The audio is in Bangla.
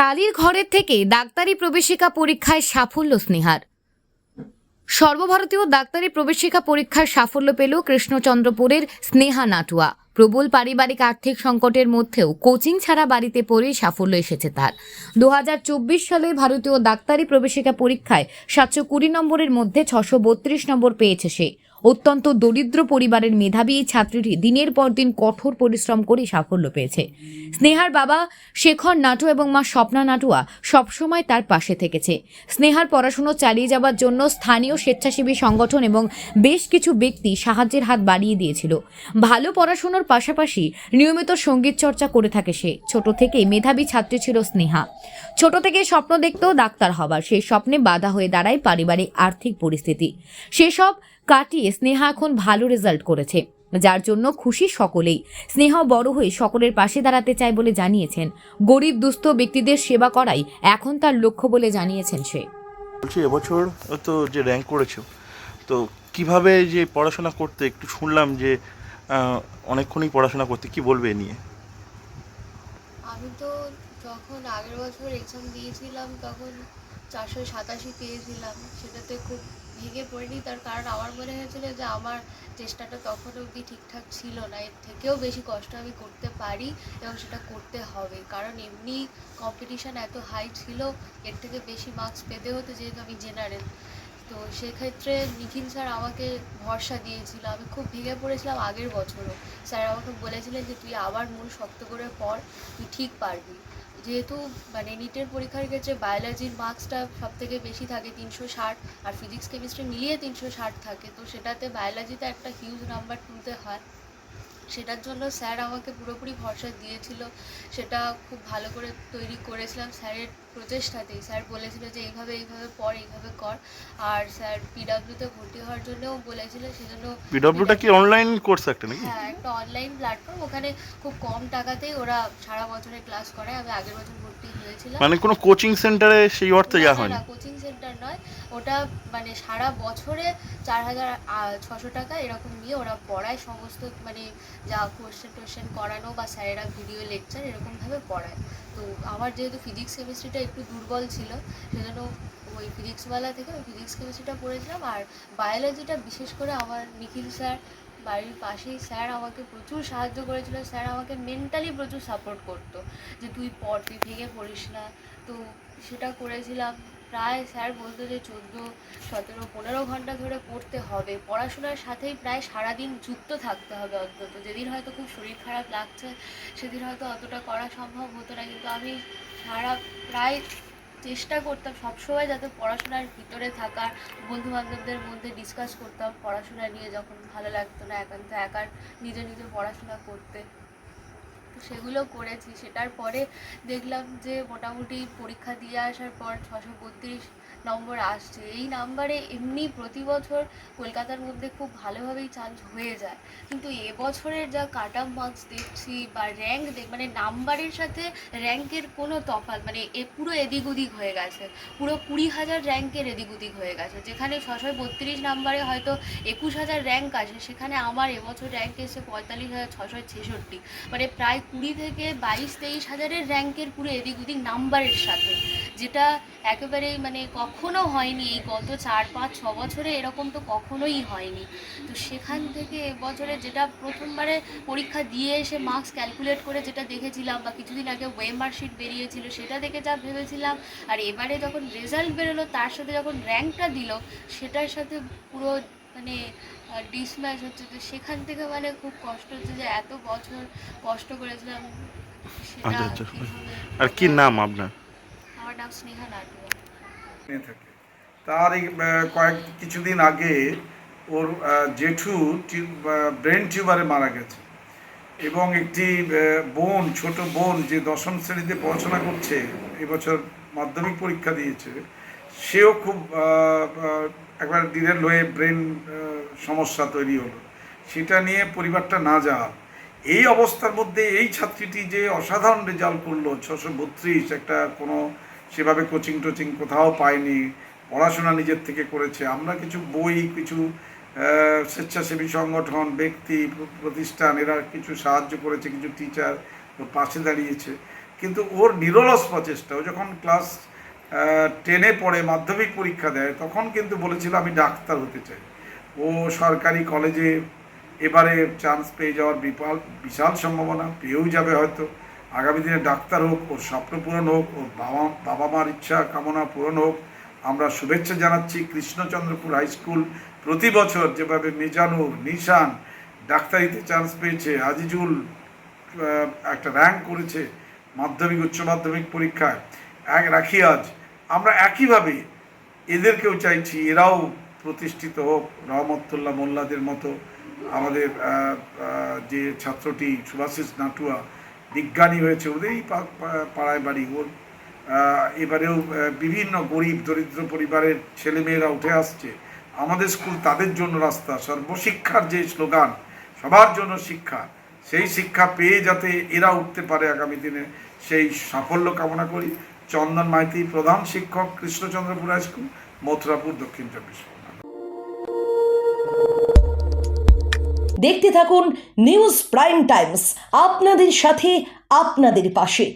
টালির ঘরের থেকে ডাক্তারি প্রবেশিকা পরীক্ষায় সাফল্য স্নেহার। সর্বভারতীয় ডাক্তারি প্রবেশিকা পরীক্ষার সাফল্য পেল কৃষ্ণচন্দ্রপুরের স্নেহা নাটুয়া। প্রবল পারিবারিক আর্থিক সংকটের মধ্যেও কোচিং ছাড়া বাড়িতে পড়েই সাফল্য এসেছে তার। 2024 সালে ভারতীয় ডাক্তারি প্রবেশিকা পরীক্ষায় 720 নম্বরের মধ্যে 632 নম্বর পেয়েছে সে। অত্যন্ত দরিদ্র পরিবারের মেধাবী এই ছাত্রীটি দিনের পর দিন কঠোর পরিশ্রম করে সাফল্য পেয়েছে। স্নেহার বাবা শেখর নাটু এবং মা স্বপ্না নাটুয়া সবসময় তার পাশে থেকেছে। স্নেহার পড়াশুনো চালিয়ে যাওয়ার জন্য স্থানীয় স্বেচ্ছাসেবী সংগঠন এবং বেশ কিছু ব্যক্তি সাহায্যের হাত বাড়িয়ে দিয়েছিল। ভালো পড়াশোনার পাশাপাশি নিয়মিত সঙ্গীত চর্চা করে থাকে সে। ছোট থেকেই মেধাবী ছাত্রী ছিল স্নেহা। ছোট থেকে স্বপ্ন দেখতো ডাক্তার হবার। সেই স্বপ্নে বাধা হয়ে দাঁড়ায় পারিবারিক আর্থিক পরিস্থিতি। সেসব কাটিয়ে স্নেহা এখন ভালো রেজাল্ট করেছে, যার জন্য খুশি সকলেই। স্নেহা বড় হয়ে সকলের পাশে দাঁড়াতে চায় বলে জানিয়েছেন। গরিব দুস্থ ব্যক্তিদের সেবা করাই এখন তার লক্ষ্য বলে জানিয়েছেন সে। বলছি, এবছর তো যে র্যাঙ্ক করেছো, তো কিভাবে যে পড়াশোনা করতে, একটু শুনলাম যে অনেকক্ষণই পড়াশোনা করতে, কি বলবে এ নিয়ে? আমি তো যখন আগের বছর এক্সাম দিয়েছিলাম তখন 487 পেয়েছিলাম। সেটাতে খুব ভেঙে পড়িনি, তার কারণ আমার মনে হয়েছিল যে আমার চেষ্টাটা তখন অবধি ঠিকঠাক ছিল না, এর থেকেও বেশি কষ্ট আমি করতে পারি এবং সেটা করতে হবে। কারণ এমনি কম্পিটিশান এত হাই ছিল, এর থেকে বেশি মার্কস পেতে হতো যেহেতু আমি জেনারেল। তো সেক্ষেত্রে নিখিল স্যার আমাকে ভরসা দিয়েছিল। আমি খুব ভেঙে পড়েছিলাম আগের বছরও। স্যার আমাকে বলেছিলেন যে তুই আবার মন শক্ত করে পড়, তুই ঠিক পারবি। যেহেতু নিটের পরীক্ষার ক্ষেত্রে বায়োলজির মার্কসটা সবথেকে বেশি থাকে 360, আর ফিজিক্স কেমিস্ট্রি মিলিয়ে 360 থাকে, তো সেটাতে বায়োলজিতে একটা হিউজ নাম্বার তুলতে হয়। সেটার জন্য স্যার আমাকে পুরোপুরি ভরসা দিয়েছিল। সেটা খুব ভালো করে তৈরি করেছিলাম স্যারের প্রচেষ্টাতেই। স্যার বলেছিল যে এইভাবে পড়, এইভাবে কর। আর স্যার পিডব্লিউতে ভর্তি হওয়ার জন্যও বলেছিল, সেজন্য পিডব্লিউটা কি অনলাইন কোর্স একটা নাকি? হ্যাঁ, একটা অনলাইন প্ল্যাটফর্ম। ওখানে খুব কম টাকাতেই ওরা সারা বছরে ক্লাস করায়। আমি আগের বছর ভর্তি হয়েছিলাম। মানে কোনো কোচিং সেন্টারে সেই অর্থে যাওয়া হয়নি? না, কোচিং সেন্টার নয়, ওটা সারা বছরে 4,600 টাকা এরকম নিয়ে ওরা পড়ায়। সমস্ত যা কোশ্চেন করানো বা স্যারেরা ভিডিও লেকচার এরকমভাবে পড়ায়। তো আমার যেহেতু ফিজিক্স কেমিস্ট্রিটা একটু দুর্বল ছিল, সেজন্য ওই ফিজিক্সওয়ালা থেকে ওই ফিজিক্স কেমিস্ট্রিটা পড়েছিলাম। আর বায়োলজিটা বিশেষ করে আমার নিখিল স্যার, বাড়ির পাশেই স্যার, আমাকে প্রচুর সাহায্য করেছিল। স্যার আমাকে মেন্টালি প্রচুর সাপোর্ট করতো যে তুই পড়, তুই ভেঙে পড়িস না। তো সেটা করেছিলাম। প্রায় স্যার বলতো যে 14, 17, 15 ঘন্টা ধরে পড়তে হবে। পড়াশোনার সাথেই প্রায় সারাদিন যুক্ত থাকতে হবে অন্তত। যেদিন হয়তো খুব শরীর খারাপ লাগছে সেদিন হয়তো অতটা করা সম্ভব হতো না, কিন্তু আমি প্রায় চেষ্টা করতাম সবসময় যাতে পড়াশোনার ভিতরে থাকার। বন্ধুবান্ধবদের মধ্যে ডিসকাস করতাম পড়াশোনা নিয়ে যখন ভালো লাগতো না একার নিজে নিজে পড়াশোনা করতে। তো সেগুলো করেছি। সেটার পরে দেখলাম যে মোটামুটি পরীক্ষা দিয়ে আসার পর 632 নম্বর আসছে। এই নাম্বারে এমনি প্রতি বছর কলকাতার মধ্যে খুব ভালোভাবেই চান্স হয়ে যায়, কিন্তু এবছরের যা কাট অফ মার্কস দেখছি বা র্যাঙ্ক নাম্বারের সাথে র্যাঙ্কের কোনো তফাৎ এ পুরো এদিক ওদিক হয়ে গেছে। পুরো 20,000 র্যাঙ্কের এদিক ওদিক হয়ে গেছে। যেখানে 632 নাম্বারে হয়তো 21,000 র্যাঙ্ক আসে, সেখানে আমার এবছর র্যাঙ্ক এসে 45,666। প্রায় 20 থেকে 22-23 হাজারের র্যাঙ্কের পুরো এদিক ওদিক নাম্বারের সাথে, যেটা একেবারেই কখনো হয়নি। এই গত 4-5-6 বছরে এরকম তো কখনোই হয়নি। তো সেখান থেকে এবছরে যেটা প্রথমবারে পরীক্ষা দিয়ে এসে মার্কস ক্যালকুলেট করে যেটা দেখেছিলাম, বা কিছুদিন আগে ওয়েমার শিট বেরিয়েছিল সেটা দেখে যা ভেবেছিলাম, আর এবারে যখন রেজাল্ট বেরোলো তার সাথে যখন র্যাঙ্কটা দিল সেটার সাথে পুরো ডিসম্যাচ হচ্ছে। তো সেখান থেকে খুব কষ্ট হচ্ছে যে এত বছর কষ্ট করেছিলাম সেটা আচ্ছা। কিভাবে। আর কি নাম আপনার? আমার নাম স্নেহা নাটুয়া। থাকে তার এই কিছুদিন আগে ওর জেঠু ব্রেন টিউমারে মারা গেছে, এবং একটি ছোট বোন যে 10ম শ্রেণীতে পড়াশোনা করছে, এবছর মাধ্যমিক পরীক্ষা দিয়েছে, সেও খুব একবার ডিরেল হয়ে ব্রেন সমস্যা তৈরি হলো। সেটা নিয়ে পরিবারটা না যাওয়া। এই অবস্থার মধ্যে এই ছাত্রীটি যে অসাধারণ রেজাল্ট করলো, 632, একটা কোনো সেভাবে কোচিং কোথাও পায়নি, পড়াশোনা নিজের থেকে করেছে। আমরা কিছু বই, কিছু স্বেচ্ছাসেবী সংগঠন, ব্যক্তি, প্রতিষ্ঠান, এরা কিছু সাহায্য করেছে, কিছু টিচার পাশে দাঁড়িয়েছে, কিন্তু ওর নিরলস প্রচেষ্টা, ও যখন ক্লাস 10-এ পড়ে মাধ্যমিক পরীক্ষা দেয় তখন কিন্তু বলেছিল আমি ডাক্তার হতে চাই। ও সরকারি কলেজে এবারে চান্স পেয়ে যাওয়ার বিশাল সম্ভাবনা, পেয়েও যাবে হয়তো। আগামী দিনে ডাক্তার হোক, ওর স্বপ্ন পূরণ হোক, ওর বাবা মার ইচ্ছা কামনা পূরণ হোক। আমরা শুভেচ্ছা জানাচ্ছি। কৃষ্ণচন্দ্রপুর হাই স্কুল প্রতি বছর যেভাবে মিজানুর, নিশান ডাক্তারিতে চান্স পেয়েছে, আজিজুল একটা র্যাঙ্ক করেছে মাধ্যমিক উচ্চ মাধ্যমিক পরীক্ষায়, রাখিয়াজ, আমরা একইভাবে এদেরকেও চাইছি এরাও প্রতিষ্ঠিত হোক। রহমতুল্লাহ মোল্লাদের মতো আমাদের যে ছাত্রটি সুভাষিস নাটুয়া বিজ্ঞানী হয়েছে, ওদেরই পাড়ায় বাড়ি। ওর এবারেও বিভিন্ন গরিব দরিদ্র পরিবারের ছেলেমেয়েরা উঠে আসছে। আমাদের স্কুল তাদের জন্য রাস্তা। সর্বশিক্ষার যে স্লোগান, সবার জন্য শিক্ষা, সেই শিক্ষা পেয়ে যাতে এরা উঠতে পারে আগামী দিনে, সেই সাফল্য কামনা করি। চন্দন মাইতি, প্রধান শিক্ষক, কৃষ্ণচন্দ্রপুর হাই স্কুল, মথুরাপুর, দক্ষিণ 24 পরগনা। দেখতে থাকুন নিউজ প্রাইম টাইমস, আপনাদের সাথে আপনাদের পাশে।